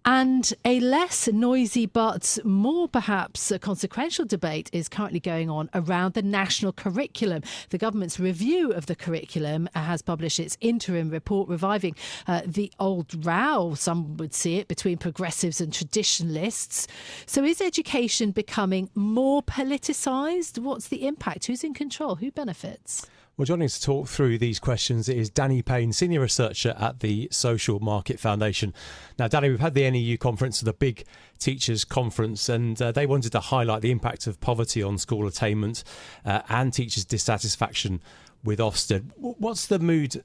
And a less noisy but more perhaps consequential debate is currently going on around the national curriculum. The government's review of the curriculum has published its interim report reviving the old row, some would see it, between progressives and traditionalists. So is education becoming more politicised? What's the impact? Who's in control? Who benefits? Well, joining us to talk through these questions is Dani Payne, Senior Researcher at the Social Market Foundation. Now, Dani, we've had the NEU conference, the big teachers' conference, and they wanted to highlight the impact of poverty on school attainment and teachers' dissatisfaction with Ofsted. What's the mood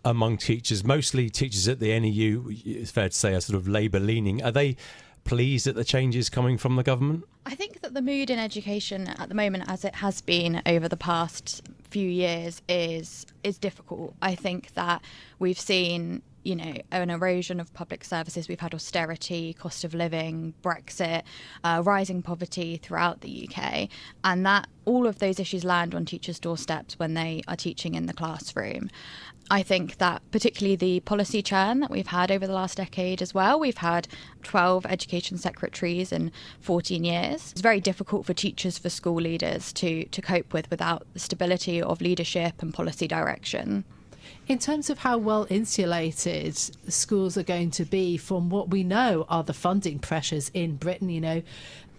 among teachers? Mostly teachers at the NEU, it's fair to say, are sort of Labour-leaning. Are they pleased at the changes coming from the government? I think that the mood in education at the moment, as it has been over the past few years, is difficult. I think that we've seen, an erosion of public services. We've had austerity, cost of living, Brexit, rising poverty throughout the UK, and that all of those issues land on teachers' doorsteps when they are teaching in the classroom. I think that particularly the policy churn that we've had over the last decade as well, we've had 12 education secretaries in 14 years. It's very difficult for teachers, for school leaders to cope with without the stability of leadership and policy direction. In terms of how well insulated schools are going to be from what we know are the funding pressures in Britain,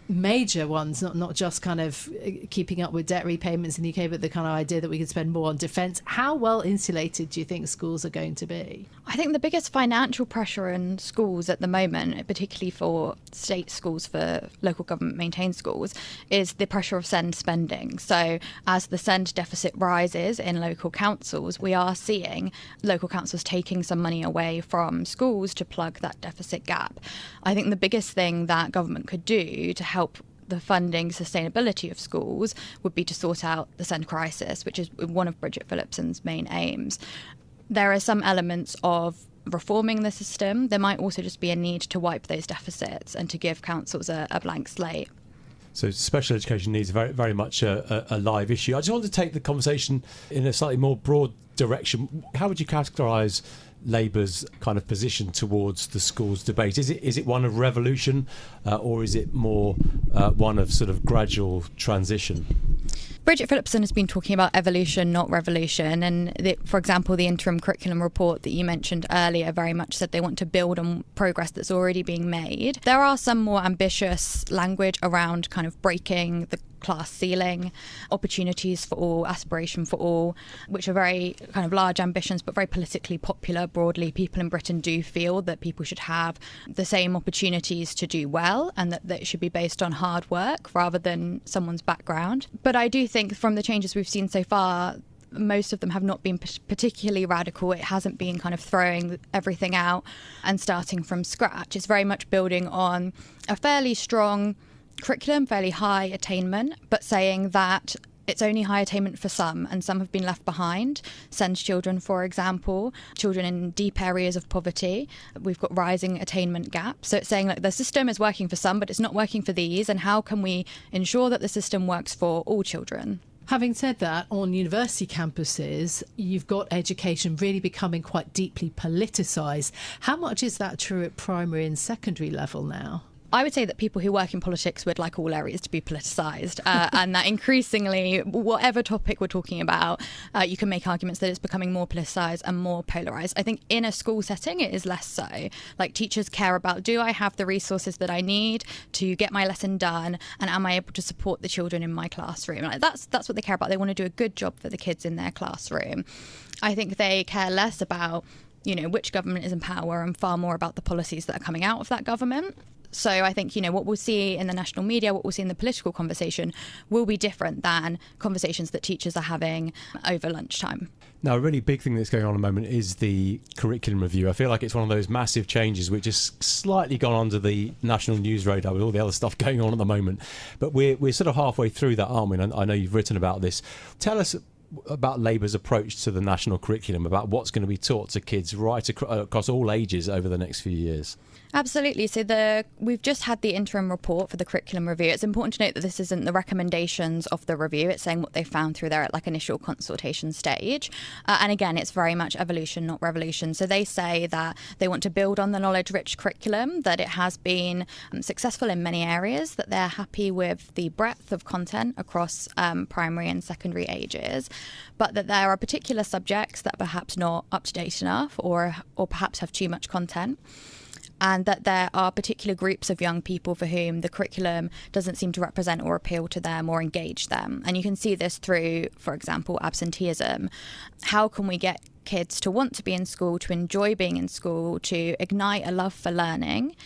major ones, not just kind of keeping up with debt repayments in the UK, but the kind of idea that we could spend more on defence. How well insulated do you think schools are going to be? I think the biggest financial pressure in schools at the moment, particularly for state schools, for local government maintained schools, is the pressure of SEND spending. So as the SEND deficit rises in local councils, we are seeing local councils taking some money away from schools to plug that deficit gap. I think the biggest thing that government could do to help the funding sustainability of schools would be to sort out the SEND crisis, which is one of Bridget Phillipson's main aims. There are some elements of reforming the system. There might also just be a need to wipe those deficits and to give councils a blank slate. So special education needs very, very much a live issue. I just want to take the conversation in a slightly more broad direction. How would you categorise Labour's kind of position towards the schools debate? Is it one of revolution or is it more one of sort of gradual transition? Bridget Phillipson has been talking about evolution, not revolution. And for example, the interim curriculum report that you mentioned earlier very much said they want to build on progress that's already being made. There are some more ambitious language around kind of breaking the class ceiling, opportunities for all, aspiration for all, which are very kind of large ambitions, but very politically popular broadly. People in Britain do feel that people should have the same opportunities to do well and that it should be based on hard work rather than someone's background. But I do think from the changes we've seen so far, most of them have not been particularly radical. It hasn't been kind of throwing everything out and starting from scratch. It's very much building on a fairly strong curriculum, fairly high attainment, but saying that it's only high attainment for some and some have been left behind. SEND children, for example, children in deep areas of poverty. We've got rising attainment gaps. So it's saying that the system is working for some, but it's not working for these. And how can we ensure that the system works for all children? Having said that, on university campuses, you've got education really becoming quite deeply politicised. How much is that true at primary and secondary level now? I would say that people who work in politics would like all areas to be politicised and that increasingly, whatever topic we're talking about, you can make arguments that it's becoming more politicised and more polarised. I think in a school setting, it is less so. Like teachers care about, do I have the resources that I need to get my lesson done and am I able to support the children in my classroom? Like that's what they care about. They want to do a good job for the kids in their classroom. I think they care less about, which government is in power and far more about the policies that are coming out of that government. So I think, what we'll see in the national media, what we'll see in the political conversation will be different than conversations that teachers are having over lunchtime. Now, a really big thing that's going on at the moment is the curriculum review. I feel like it's one of those massive changes which has slightly gone under the national news radar with all the other stuff going on at the moment. But we're sort of halfway through that, aren't we? And I know you've written about this. Tell us about Labour's approach to the national curriculum, about what's going to be taught to kids right across all ages over the next few years. Absolutely. So we've just had the interim report for the curriculum review. It's important to note that this isn't the recommendations of the review. It's saying what they found through their initial consultation stage. And again, it's very much evolution, not revolution. So they say that they want to build on the knowledge-rich curriculum, that it has been successful in many areas, that they're happy with the breadth of content across primary and secondary ages, but that there are particular subjects that are perhaps not up to date enough or perhaps have too much content. And that there are particular groups of young people for whom the curriculum doesn't seem to represent or appeal to them or engage them. And you can see this through, for example, absenteeism. How can we get kids to want to be in school, to enjoy being in school, to ignite a love for learning,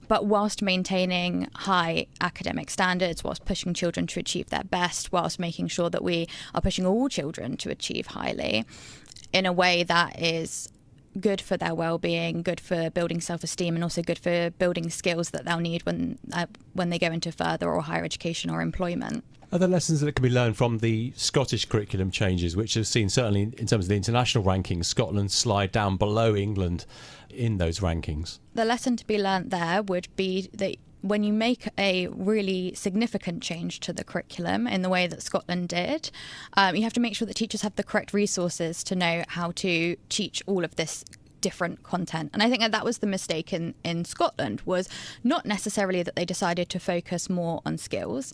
but whilst maintaining high academic standards, whilst pushing children to achieve their best, whilst making sure that we are pushing all children to achieve highly in a way that is good for their well-being, good for building self-esteem, and also good for building skills that they'll need when they go into further or higher education or employment. Are there lessons that can be learned from the Scottish curriculum changes, which have seen, certainly in terms of the international rankings, Scotland slide down below England in those rankings? The lesson to be learnt there would be that when you make a really significant change to the curriculum in the way that Scotland did, you have to make sure that teachers have the correct resources to know how to teach all of this different content. And I think that was the mistake in Scotland, was not necessarily that they decided to focus more on skills,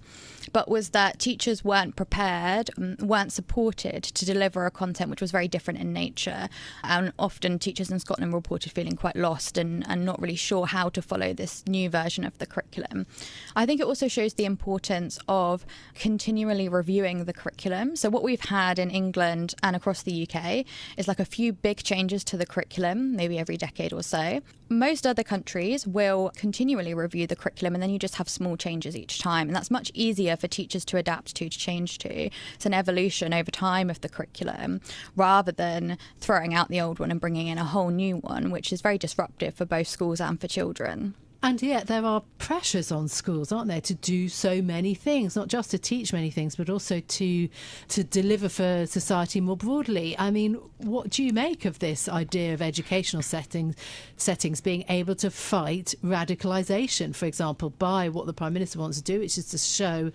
but was that teachers weren't prepared, weren't supported to deliver a content which was very different in nature. And often teachers in Scotland reported feeling quite lost and not really sure how to follow this new version of the curriculum. I think it also shows the importance of continually reviewing the curriculum. So what we've had in England and across the UK is a few big changes to the curriculum, maybe every decade or so. Most other countries will continually review the curriculum, and then you just have small changes each time. And that's much easier for teachers to adapt to change to. It's an evolution over time of the curriculum, rather than throwing out the old one and bringing in a whole new one, which is very disruptive for both schools and for children. And yet there are pressures on schools, aren't there, to do so many things, not just to teach many things, but also to deliver for society more broadly. I mean, what do you make of this idea of educational settings being able to fight radicalisation, for example, by what the Prime Minister wants to do, which is to show,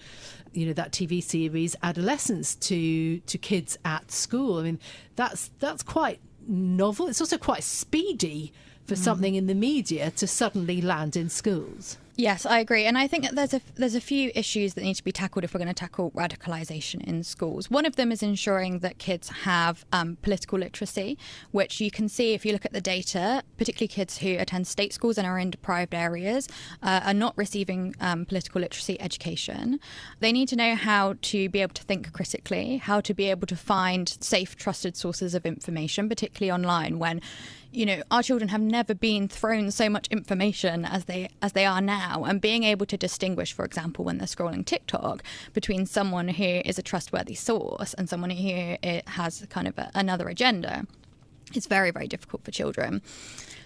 that TV series Adolescence to kids at school? I mean, that's quite novel. It's also quite speedy for something in the media to suddenly land in schools. Yes, I agree. And I think that there's a few issues that need to be tackled if we're going to tackle radicalisation in schools. One of them is ensuring that kids have political literacy, which you can see if you look at the data, particularly kids who attend state schools and are in deprived areas are not receiving political literacy education. They need to know how to be able to think critically, how to be able to find safe, trusted sources of information, particularly online, when our children have never been thrown so much information as they are now, and being able to distinguish, for example, when they're scrolling TikTok, between someone who is a trustworthy source and someone who has kind of another agenda, is very, very difficult for children.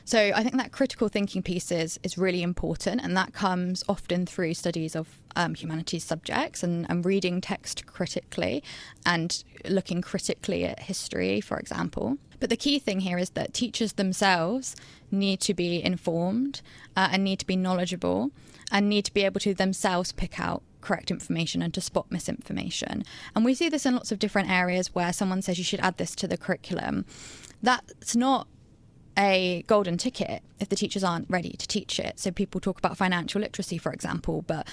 So I think that critical thinking piece is really important, and that comes often through studies of humanities subjects and reading text critically and looking critically at history, for example. But the key thing here is that teachers themselves need to be informed and need to be knowledgeable and need to be able to themselves pick out correct information and to spot misinformation. And we see this in lots of different areas where someone says you should add this to the curriculum. That's not a golden ticket if the teachers aren't ready to teach it. So people talk about financial literacy, for example, but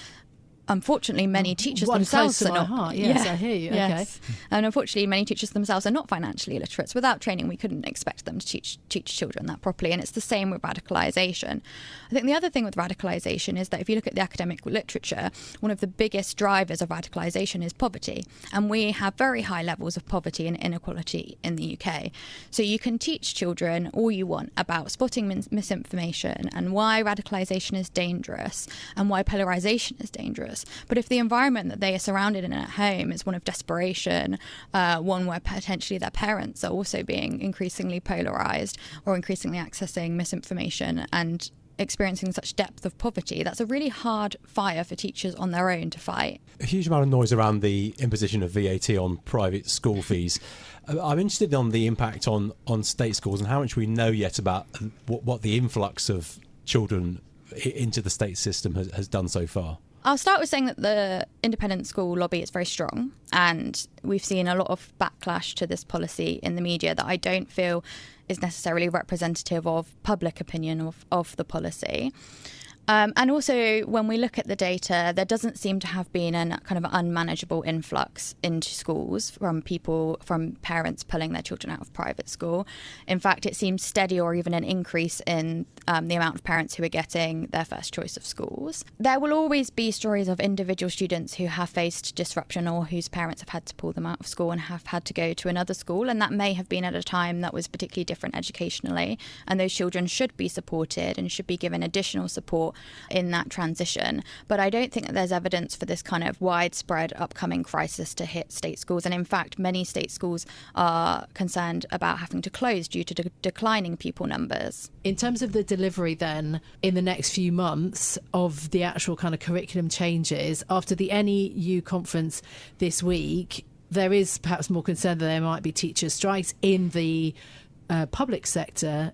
unfortunately, many teachers themselves are not. Heart. Yes, I hear you. Yes. Okay. And unfortunately, many teachers themselves are not financially literate. So without training, we couldn't expect them to teach children that properly. And it's the same with radicalisation. I think the other thing with radicalisation is that if you look at the academic literature, one of the biggest drivers of radicalisation is poverty. And we have very high levels of poverty and inequality in the UK. So you can teach children all you want about spotting misinformation and why radicalisation is dangerous and why polarisation is dangerous. But if the environment that they are surrounded in at home is one of desperation, one where potentially their parents are also being increasingly polarised or increasingly accessing misinformation and experiencing such depth of poverty, that's a really hard fire for teachers on their own to fight. A huge amount of noise around the imposition of VAT on private school fees. I'm interested on the impact on state schools and how much we know yet about what the influx of children into the state system has done so far? I'll start with saying that the independent school lobby is very strong, and we've seen a lot of backlash to this policy in the media that I don't feel is necessarily representative of public opinion of the policy. And also, when we look at the data, there doesn't seem to have been a kind of unmanageable influx into schools from parents pulling their children out of private school. In fact, it seems steady or even an increase in the amount of parents who are getting their first choice of schools. There will always be stories of individual students who have faced disruption or whose parents have had to pull them out of school and have had to go to another school. And that may have been at a time that was particularly different educationally. And those children should be supported and should be given additional support in that transition. But I don't think that there's evidence for this kind of widespread upcoming crisis to hit state schools. And in fact, many state schools are concerned about having to close due to declining pupil numbers. In terms of the delivery then, in the next few months of the actual kind of curriculum changes, after the NEU conference this week, there is perhaps more concern that there might be teacher strikes in the public sector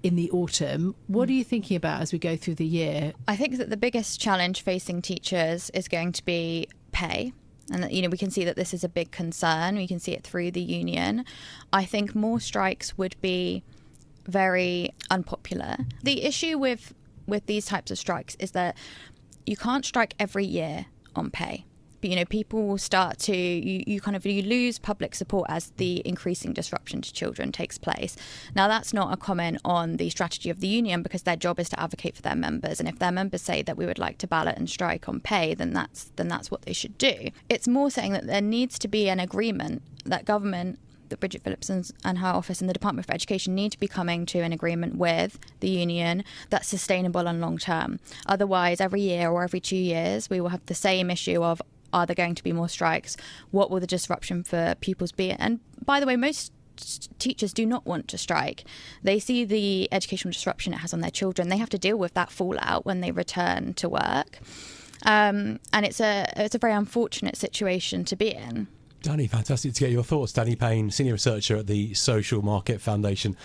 in the autumn. What are you thinking about as we go through the year? I think that the biggest challenge facing teachers is going to be pay. And, we can see that this is a big concern. We can see it through the union. I think more strikes would be very unpopular. The issue with these types of strikes is that you can't strike every year on pay. But, people will start to, you lose public support as the increasing disruption to children takes place. Now, that's not a comment on the strategy of the union, because their job is to advocate for their members. And if their members say that we would like to ballot and strike on pay, then that's what they should do. It's more saying that there needs to be an agreement that government, that Bridget Phillips and her office and the Department for Education need to be coming to an agreement with the union that's sustainable and long term. Otherwise, every year or every 2 years, we will have the same issue of, are there going to be more strikes? What will the disruption for pupils be? And by the way, most teachers do not want to strike. They see the educational disruption it has on their children. They have to deal with that fallout when they return to work. And it's a very unfortunate situation to be in. Dani, fantastic to get your thoughts. Dani Payne, Senior Researcher at the Social Market Foundation.